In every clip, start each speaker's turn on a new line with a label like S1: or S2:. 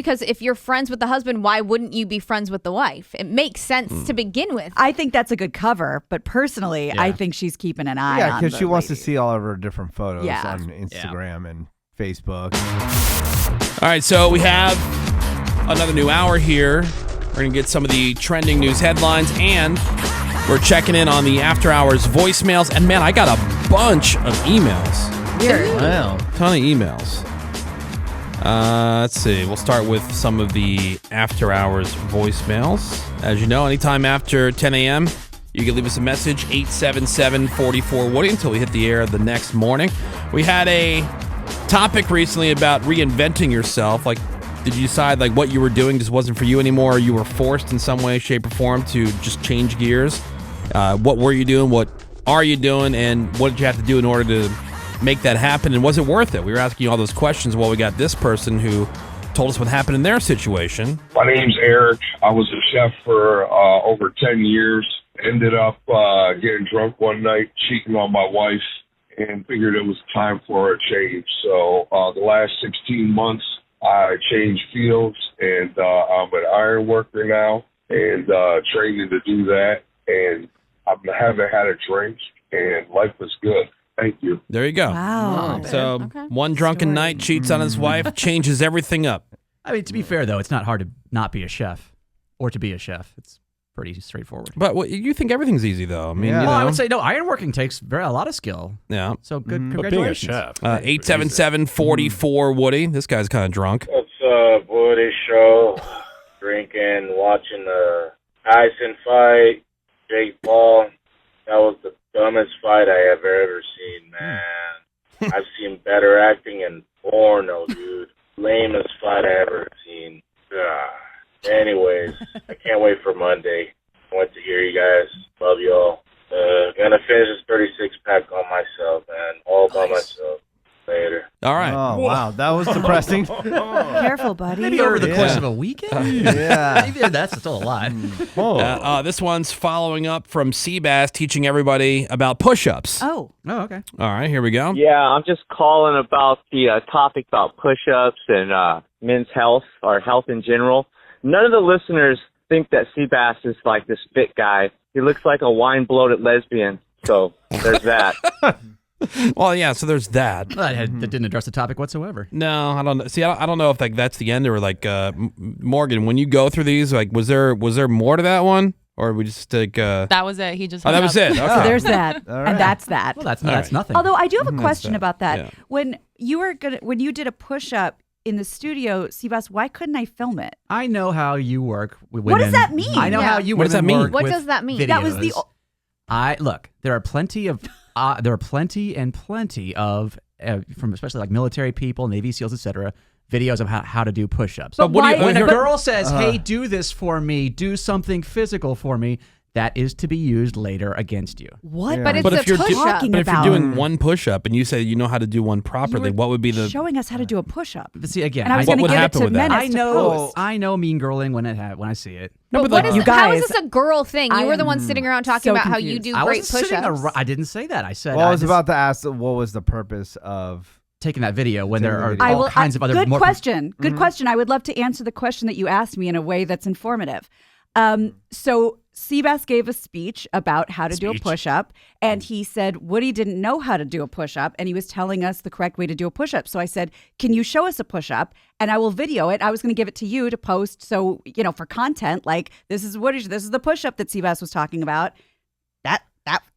S1: Because if you're friends with the husband, why wouldn't you be friends with the wife? It makes sense to begin with.
S2: I think that's a good cover, but personally, I think she's keeping an eye on
S3: Yeah, because she wants to
S2: lady.
S3: see all of her different photos
S2: Yeah.
S3: on Instagram and Facebook.
S4: All right, so we have another new hour here. We're going to get some of the trending news headlines, and we're checking in on the after hours voicemails. And man, I got a bunch of emails.
S2: Weird.
S3: Wow.
S4: Ton of emails. Let's see. We'll start with some of the after hours voicemails. As you know, anytime after 10 a.m., you can leave us a message, 877-44-WOODY, until we hit the air the next morning. We had a topic recently about reinventing yourself. Like, did you decide like what you were doing just wasn't for you anymore, or you were forced in some way, shape, or form to just change gears? What were you doing? What are you doing? And what did you have to do in order to make that happen? And was it worth it? We were asking you all those questions while we got this person who told us what happened in their situation.
S5: My name's Eric. I was a chef for over 10 years. Ended up getting drunk one night, cheating on my wife, and figured it was time for a change. So the last 16 months, I changed fields, and I'm an iron worker now, and training to do that. And I haven't had a drink, and life is good. Thank you.
S4: There you go.
S2: Wow.
S4: So
S1: Okay.
S4: one drunken night, cheats on his wife, changes everything up.
S6: I mean, to be fair, though, it's not hard to not be a chef or to be a chef. It's pretty straightforward.
S4: But you think everything's easy, though. I mean,
S3: Yeah.
S4: you
S6: Well, I
S4: know.
S6: would say, no, ironworking takes a lot of skill.
S4: Yeah.
S6: So good,
S7: But being a
S6: congratulations.
S7: chef.
S4: 877-44-WOODY. This guy's kind of drunk.
S8: What's up, Woody Show? Drinking, watching the Tyson fight, Jake Paul. That was the dumbest fight I have ever seen, man. I've seen better acting in porno, dude. Lamest fight I ever seen. Anyways, I can't wait for Monday. I want to hear you guys. Love y'all. Gonna finish this 36-pack on myself, man. All by myself. Later.
S4: All right.
S3: Oh, wow. That was depressing.
S2: Careful, buddy.
S6: Maybe over the course of a weekend?
S3: Yeah.
S6: Maybe that's still a lot.
S4: This one's following up from Seabass teaching everybody about push-ups.
S2: Oh.
S6: Oh, okay.
S4: All right, here we go.
S9: Yeah, I'm just calling about the topic about push-ups and men's health or health in general. None of the listeners think that Seabass is like this fit guy. He looks like a wine-bloated lesbian. So there's that.
S4: Well, yeah, so there's that.
S6: Well, that didn't address the topic whatsoever.
S4: No, I don't know. See, I don't know if like that's the end or like Morgan, when you go through these, like was there more to that one? Or we just take
S10: That was it. He just
S4: that was it. Okay.
S2: So there's that,
S3: All right.
S2: and that's that.
S6: Well, that's
S4: right.
S6: nothing.
S2: Although I do have a question about that.
S4: Yeah.
S2: When you did a push-up in the studio, Seabass, why couldn't I film it?
S6: I know how you work with
S2: What
S6: women.
S2: does that mean?
S6: I know
S1: Yeah.
S6: how you
S4: What does that
S6: women
S4: mean?
S6: work
S1: What
S6: with
S1: does that mean?
S2: That was the-
S6: videos. Look, there are plenty of from especially like military people, Navy SEALs, etc., videos of how to do push-ups.
S2: But
S4: what do you-
S2: why-
S6: When a
S4: here-
S6: girl says, "Hey, do this for me, do something physical for me," that is to be used later against you.
S2: What?
S3: Yeah.
S1: But it's
S4: But
S1: a
S4: if you're
S1: push-up.
S2: talking
S4: But if you're
S2: about?
S4: doing one push-up and you say you know how to do one
S2: You
S4: properly,
S2: were
S4: what would be the
S2: showing us how to do a push-up?
S6: But see, again,
S2: And I was
S4: What
S2: going to
S4: would
S2: give it
S4: happen
S2: to
S4: with that?
S2: Menace to post.
S6: I know mean girling when I see it.
S4: No,
S1: But
S4: but
S1: what
S4: like,
S1: is
S2: you
S1: how is
S2: guys-
S1: this a girl thing? You
S2: I
S1: were the one
S2: am
S1: sitting around talking
S2: so
S1: about how you
S2: confused.
S1: do
S6: I
S1: great
S6: wasn't sitting
S1: push-ups.
S6: I didn't say that. I said
S3: Well, I
S6: I
S3: was
S6: just
S3: about to ask what was the purpose of...
S6: taking that video when there are
S3: Taking the
S6: all kinds of other
S2: Good
S6: more
S2: question. Good question. I would love to answer the question that you asked me in a way that's informative. So Seabass gave a speech about how to do a push-up, and he said Woody didn't know how to do a push-up, and he was telling us the correct way to do a push-up. So I said, can you show us a push-up? And I will video it. I was going to give it to you to post, so, for content, like, this is the push-up that Seabass was talking about.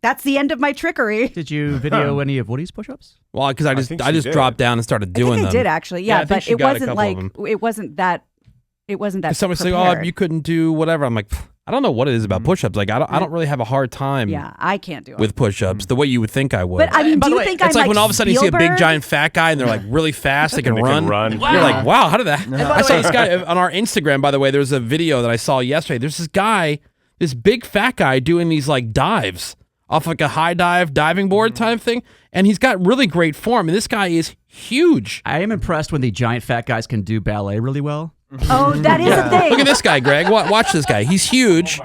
S2: That's the end of my trickery.
S6: Did you video any of Woody's push-ups?
S4: well, because I
S7: think
S4: just
S7: she did.
S4: dropped down and started doing
S2: I think
S4: them.
S2: I did actually,
S4: Yeah, I
S2: yeah,
S4: think
S2: but
S4: she
S2: it
S4: got a
S2: wasn't
S4: couple
S2: like
S4: of 'em.
S2: it wasn't that
S4: Somebody saying, "Oh,
S2: prepared.
S4: you couldn't do whatever." I'm like, I don't know what it is about push-ups. Like, I don't really have a hard time
S2: Yeah, I can't do it.
S4: with push-ups the way you would think I would.
S2: But I mean,
S6: By
S2: do
S6: the
S2: you
S6: way,
S2: think
S4: it's
S2: I'm
S4: like when all of a sudden you see a big
S2: Spielberg?
S4: giant fat guy and they're like really fast, they can
S7: They
S4: run.
S7: can run.
S4: You're like, wow, how did that? I saw this guy on our Instagram, by the way. There's a video that I saw yesterday. There's this guy, this big fat guy doing these like dives off like a high dive diving board type thing, and he's got really great form. And this guy is huge.
S6: I am impressed when the giant fat guys can do ballet really well.
S2: Oh, that is a thing.
S4: Look at this guy, Greg. Watch this guy. He's huge,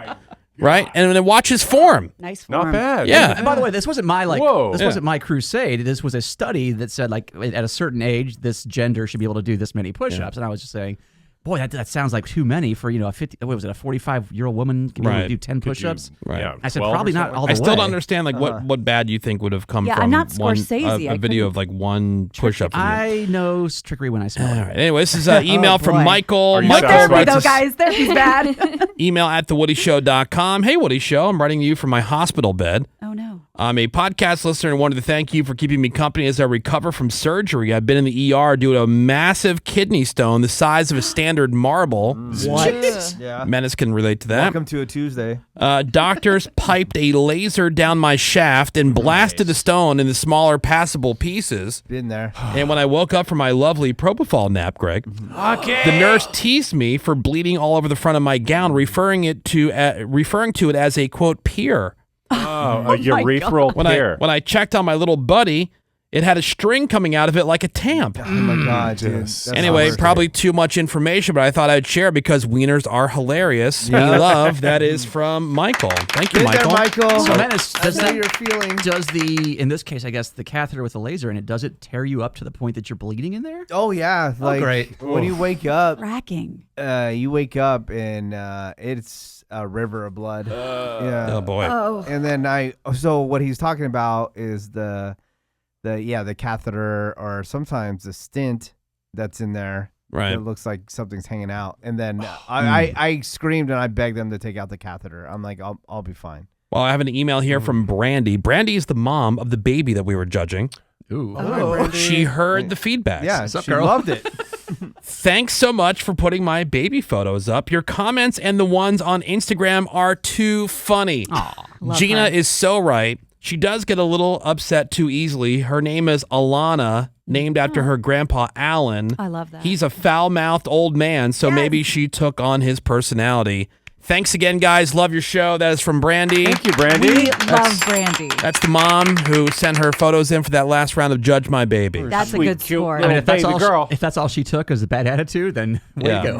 S4: right? And then watch his form.
S2: Nice form.
S7: Not bad.
S4: Yeah.
S6: And by the way, this wasn't my
S7: Whoa.
S6: this wasn't my crusade. This was a study that said like at a certain age, this gender should be able to do this many push-ups. And I was just saying, Boy, that sounds like too many for a 45-year-old woman can only do 10 push-ups.
S4: Right.
S7: Yeah,
S6: I said
S7: 12 or
S6: probably not
S7: something
S6: all
S7: like
S6: the
S4: I
S6: way.
S4: still don't understand what bad you think would have come
S2: Yeah,
S4: from
S2: I'm not
S4: one
S2: Scorsese.
S4: a
S2: I
S4: video of
S2: couldn't-
S4: like one push-up. From you.
S6: I know trickery when I smell
S4: All
S6: it.
S4: right. Anyway, this is an email from
S2: boy.
S4: Michael.
S7: Are you
S4: Michael
S7: satisfied?
S2: Therapy,
S4: writes
S2: though,
S4: us-
S2: guys. Therapy's bad.
S4: email at thewoodyshow.com. Hey, Woody Show. I'm writing to you from my hospital bed.
S2: Oh, no.
S4: I'm a podcast listener and wanted to thank you for keeping me company as I recover from surgery. I've been in the ER due to a massive kidney stone the size of a standard marble.
S3: What? Yeah.
S4: Menace can relate to that.
S3: Welcome to a Tuesday.
S4: Doctors piped a laser down my shaft and blasted the stone into smaller passable pieces.
S3: Been there.
S4: And when I woke up from my lovely propofol nap, Greg, the nurse teased me for bleeding all over the front of my gown, referring to it as a, quote, pier.
S7: Oh, a urethral tear.
S4: When I checked on my little buddy, it had a string coming out of it like a tamp.
S3: Oh my God, dude.
S7: Yes.
S3: That's
S4: Anyway,
S3: horrible.
S4: probably too much information, but I thought I'd share because wieners are hilarious. We love. That is from Michael. Thank you,
S3: Get there,
S4: Michael.
S3: Michael.
S6: So, Menace,
S3: I
S6: does
S3: know
S6: that
S3: you're feeling.
S6: does in this case, I guess the catheter with the laser in it, does it tear you up to the point that you're bleeding in there?
S3: Oh yeah, like
S6: great.
S3: when you wake up,
S2: Racking.
S3: and it's a river of blood. Yeah.
S4: Oh boy.
S2: Oh.
S3: And then so what he's talking about is the catheter or sometimes the stent that's in there.
S4: Right.
S3: It looks like something's hanging out. And then I screamed and I begged them to take out the catheter. I'm like, I'll be fine.
S4: Well, I have an email here from Brandy. Brandy is the mom of the baby that we were judging.
S6: Ooh.
S4: She heard the feedback.
S3: Yeah,
S6: What's up,
S3: she
S6: girl?
S3: loved it.
S4: Thanks so much for putting my baby photos up. Your comments and the ones on Instagram are too funny. Gina is so right. She does get a little upset too easily. Her name is Alana, named after her grandpa, Alan.
S2: I love that.
S4: He's a foul-mouthed old man, so maybe she took on his personality. Thanks again, guys. Love your show. That is from Brandy.
S7: Thank you, Brandy.
S2: We love Brandy.
S4: That's the mom who sent her photos in for that last round of Judge My Baby.
S2: That's a
S7: Sweet,
S2: good
S7: cute
S2: score.
S6: I mean, if that's
S7: baby
S6: all,
S7: girl.
S6: if that's all she took as a bad attitude, then way
S4: Yeah.
S6: to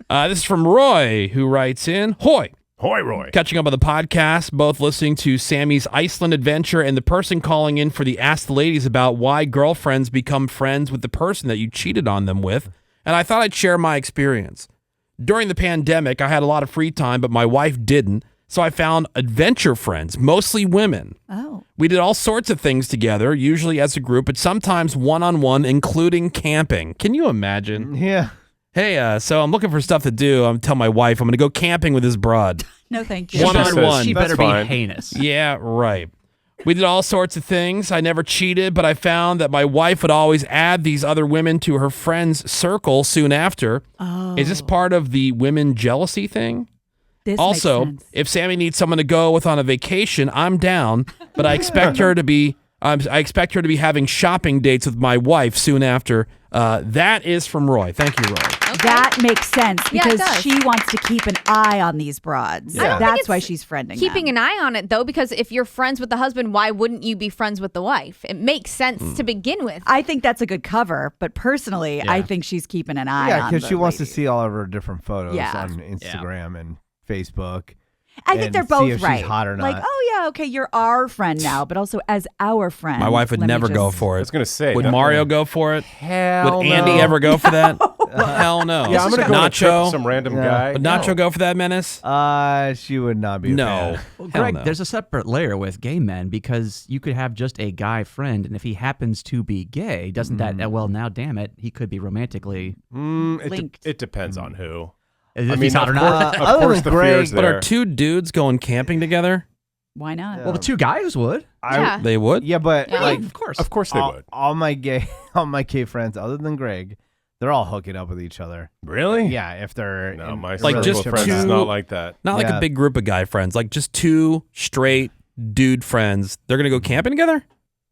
S6: go.
S4: This is from Roy, who writes in, Hoy.
S7: Hoy, Roy.
S4: Catching up on the podcast, both listening to Sammy's Iceland adventure and the person calling in for the Ask the Ladies about why girlfriends become friends with the person that you cheated on them with. And I thought I'd share my experience. During the pandemic, I had a lot of free time, but my wife didn't. So I found adventure friends, mostly women.
S2: Oh.
S4: We did all sorts of things together, usually as a group, but sometimes one-on-one, including camping. Can you imagine?
S3: Yeah.
S4: Hey, so I'm looking for stuff to do. I'm telling my wife I'm going to go camping with this broad.
S2: No, thank you.
S4: One-on-one.
S6: She
S7: That's
S6: better
S7: fine.
S6: be heinous.
S4: Yeah, right. We did all sorts of things. I never cheated, but I found that my wife would always add these other women to her friends' circle soon after.
S2: Oh.
S4: Is this part of the women jealousy thing?
S2: This
S4: Also,
S2: makes sense.
S4: if Sammy needs someone to go with on a vacation, I'm down, but I expect her to be having shopping dates with my wife soon after. That is from Roy. Thank you, Roy.
S2: That makes sense
S1: Yeah, it
S2: because
S1: does.
S2: she wants to keep an eye on these broads.
S3: I don't
S1: think
S2: That's
S1: it's
S2: why she's friending
S1: Keeping
S2: them.
S1: an eye on it, though, because if you're friends with the husband, why wouldn't you be friends with the wife? It makes sense to begin with.
S2: I think that's a good cover, but personally, I
S4: Yeah.
S2: think she's keeping an eye
S3: Yeah,
S2: on
S3: because
S2: the
S3: she wants to
S2: lady.
S3: see all of her different photos
S2: Yeah.
S3: on Instagram and Facebook.
S2: I think
S3: and
S2: they're
S3: see
S2: both
S3: if she's
S2: right.
S3: hot or
S2: Like,
S3: not.
S2: oh yeah, okay, you're our friend now, but also as our friend.
S4: My wife would
S2: let me
S4: never go
S2: just-
S4: for
S7: I
S4: it.
S7: was going to say.
S4: Would
S7: no-
S4: Mario go for it?
S7: Hell
S4: Would Andy
S7: no.
S4: ever go for that? Hell no.
S7: Yeah, I'm going to go on a trip with
S4: Nacho.
S7: some random
S3: Yeah.
S7: guy.
S4: Would Nacho
S7: No.
S4: go for that, Menace?
S3: She would not be. A
S4: No.
S3: fan.
S6: Well,
S4: Hell
S6: Greg,
S4: no.
S6: there's a separate layer with gay men because you could have just a guy friend, and if he happens to be gay, doesn't that, well, now damn it, he could be romantically.
S2: Linked.
S7: It depends on who.
S6: If
S7: I mean,
S6: he's hot or
S7: of
S6: not.
S7: course,
S3: Other
S7: of course
S3: than
S7: the
S3: Greg-
S7: fear's
S4: But
S7: there.
S4: are two dudes going camping together?
S2: Why not?
S3: Yeah.
S6: Well, two guys would.
S1: Yeah.
S4: They would?
S3: Yeah, but
S1: Yeah.
S3: like
S6: Of course.
S7: Of course they would.
S3: all my gay friends, other than Greg, they're all hooking up with each other.
S7: Really?
S3: Yeah, if they're
S7: No,
S3: in
S7: my
S4: Like
S7: circle
S4: just
S7: of friends
S4: two-
S7: is not like that.
S4: Not like a
S3: Yeah.
S4: big group of guy friends, like just two straight dude friends. They're going to go camping together?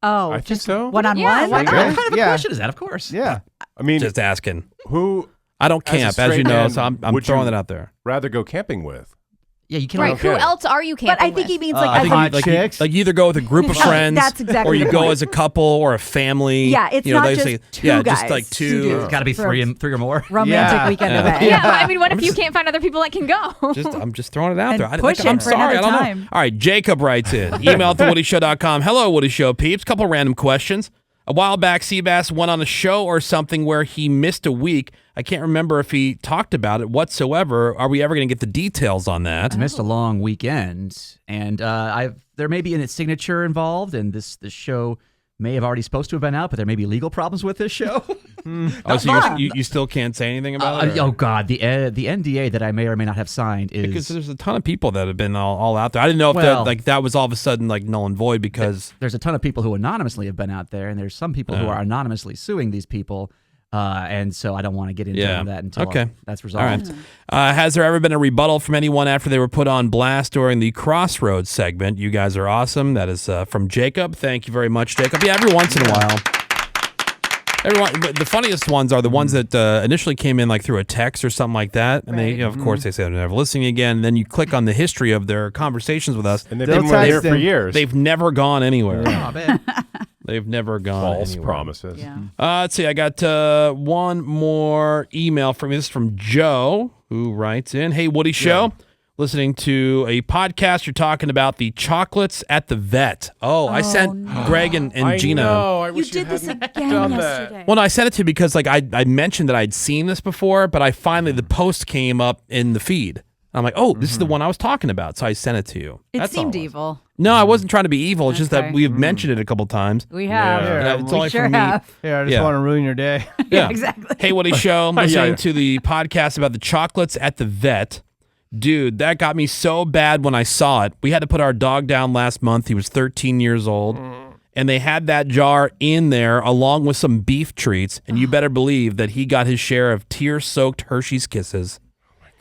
S2: Oh,
S7: I think
S2: just
S7: so.
S2: one on
S1: Yeah,
S2: one.
S1: why
S6: What
S1: not?
S6: kind of a
S3: Yeah.
S6: question is that? Of course.
S3: Yeah.
S7: I mean,
S4: Just asking.
S7: who
S4: I don't
S7: As a
S4: camp, as you
S7: straight
S4: know,
S7: man,
S4: so I'm
S7: would
S4: throwing
S7: you-
S4: it out there.
S7: rather go camping with?
S6: Yeah, you can.
S1: Right.
S7: Okay.
S1: Who else are you camping
S2: But I think
S1: with?
S2: he means
S3: I
S2: like
S3: think
S2: as
S3: hot
S2: a
S4: like,
S3: chicks.
S4: like you either go with a group of friends,
S2: That's exactly
S4: or you
S2: the
S4: go
S2: point.
S4: as a couple or a family.
S2: Yeah, it's
S4: you know,
S2: not
S4: they
S2: just
S4: say,
S2: two
S4: yeah,
S2: guys,
S4: just like
S2: two
S4: two.
S2: dudes.
S6: It's got to be three or more.
S2: romantic
S3: Yeah.
S2: weekend
S4: Yeah.
S2: away.
S1: yeah, I mean, what if you can't find other people that can go?
S4: I'm just throwing it out
S2: And
S4: there.
S2: push
S4: I'm
S2: it for
S4: sorry,
S2: another
S4: I don't
S2: time.
S4: know. All right, Jacob writes in. Email at thewoodyshow.com. Hello, Woody Show peeps. Couple random questions. A while back, Seabass went on a show or something where he missed a week. I can't remember if he talked about it whatsoever. Are we ever going to get the details on that?
S6: I missed a long weekend, and there may be a signature involved, and this show may have already supposed to have been out, but there may be legal problems with this show.
S4: So you still can't say anything about it?
S6: Oh God, the NDA that I may or may not have signed is
S4: because there's a ton of people that have been all out there. I didn't know if that was all of a sudden like null and void because
S6: there's a ton of people who anonymously have been out there, and there's some people who are anonymously suing these people. And so I don't want to get into that until that's resolved.
S4: All right. Has there ever been a rebuttal from anyone after they were put on blast during the Crossroads segment? You guys are awesome. That is from Jacob. Thank you very much, Jacob. Yeah, every once in a while. But the funniest ones are the ones that initially came in like through a text or something like that, and they, of course, they say they're never listening again. And then you click on the history of their conversations with us,
S7: and they've been there for years.
S4: They've never gone anywhere.
S6: Oh, man.
S4: They've never gone
S7: false
S4: anywhere.
S7: promises.
S2: Yeah.
S4: Let's see. I got one more email from you. This is from Joe, who writes in, "Hey, Woody Show. Listening to a podcast. You're talking about the chocolates at the vet. I sent Greg and Gina.
S7: I
S2: You
S7: wish
S2: did this
S7: hadn't
S2: again
S7: done
S2: yesterday.
S4: Well, no, I sent it to you because like I mentioned that I'd seen this before, but I finally the post came up in the feed. I'm like, this is the one I was talking about, so I sent it to you.
S2: It
S4: That's all
S2: seemed
S4: it was.
S2: evil.
S4: No, I wasn't trying to be evil. It's just that
S2: Okay.
S4: we've mentioned it a couple times.
S2: We have.
S7: Yeah.
S4: It's
S2: We
S4: only
S2: sure
S4: for me.
S2: have.
S3: Here, I just
S4: Yeah.
S3: want to ruin your day.
S4: Yeah,
S2: Exactly.
S4: Hey, Woody Show. Listening
S7: Yeah.
S4: to the podcast about the chocolates at the vet. Dude, that got me so bad when I saw it. We had to put our dog down last month. He was 13 years old. And they had that jar in there along with some beef treats. And you better believe that he got his share of tear-soaked Hershey's Kisses.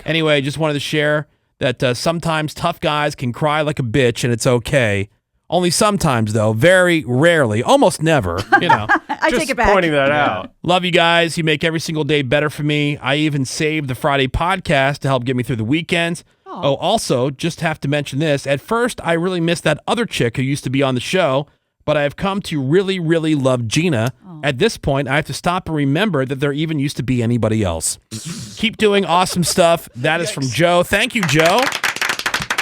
S4: Anyway, just wanted to share that sometimes tough guys can cry like a bitch and it's okay. Only sometimes, though. Very rarely. Almost never. You know.
S2: I
S7: Just
S2: take it back.
S7: pointing that out.
S4: Love you guys. You make every single day better for me. I even saved the Friday podcast to help get me through the weekends. Oh, also, just have to mention this. At first, I really missed that other chick who used to be on the show, but I have come to really, really love Gina. At this point, I have to stop and remember that there even used to be anybody else. Keep doing awesome stuff. That is from Joe. Thank you, Joe.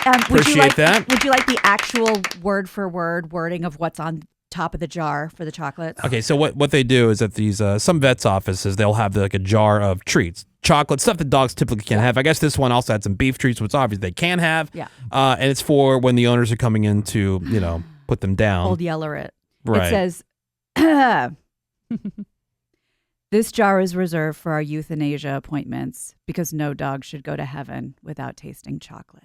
S4: Appreciate that.
S2: Would you like the actual word for word wording of what's on top of the jar for the chocolates?
S4: Okay, so what they do is at these some vets' offices, they'll have like a jar of treats, chocolate, stuff that dogs typically can't have. I guess this one also had some beef treats, which obviously they can have.
S2: Yeah.
S4: And it's for when the owners are coming in to, put them down.
S2: Old Yeller it.
S4: Right.
S2: It says, this jar is reserved for our euthanasia appointments because no dog should go to heaven without tasting chocolate.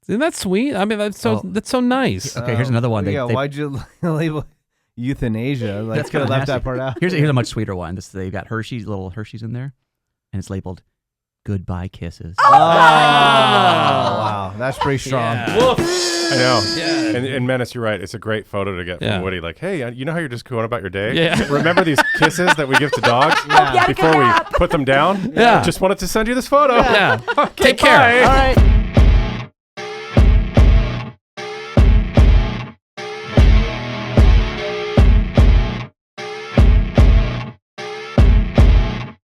S4: Isn't that sweet? I mean, that's so nice.
S6: Okay, here's another one.
S3: Why'd you label euthanasia? Like, could have left that part out.
S6: Here's a much sweeter one. They've got little Hershey's in there, and it's labeled "Goodbye Kisses."
S3: Oh, wow. That's pretty strong.
S4: Yeah.
S7: I know.
S4: Yeah.
S7: And Menace, you're right. It's a great photo to get from
S4: Yeah.
S7: Woody. Like, hey, you know how you're just going about your day?
S4: Yeah.
S7: Remember these kisses that we give to dogs
S2: Yeah,
S7: before
S2: good
S7: we
S2: app.
S7: put them down?
S4: Yeah.
S7: Just wanted to send you this photo.
S4: Yeah.
S7: Okay,
S4: Take care.
S7: bye.
S3: All right.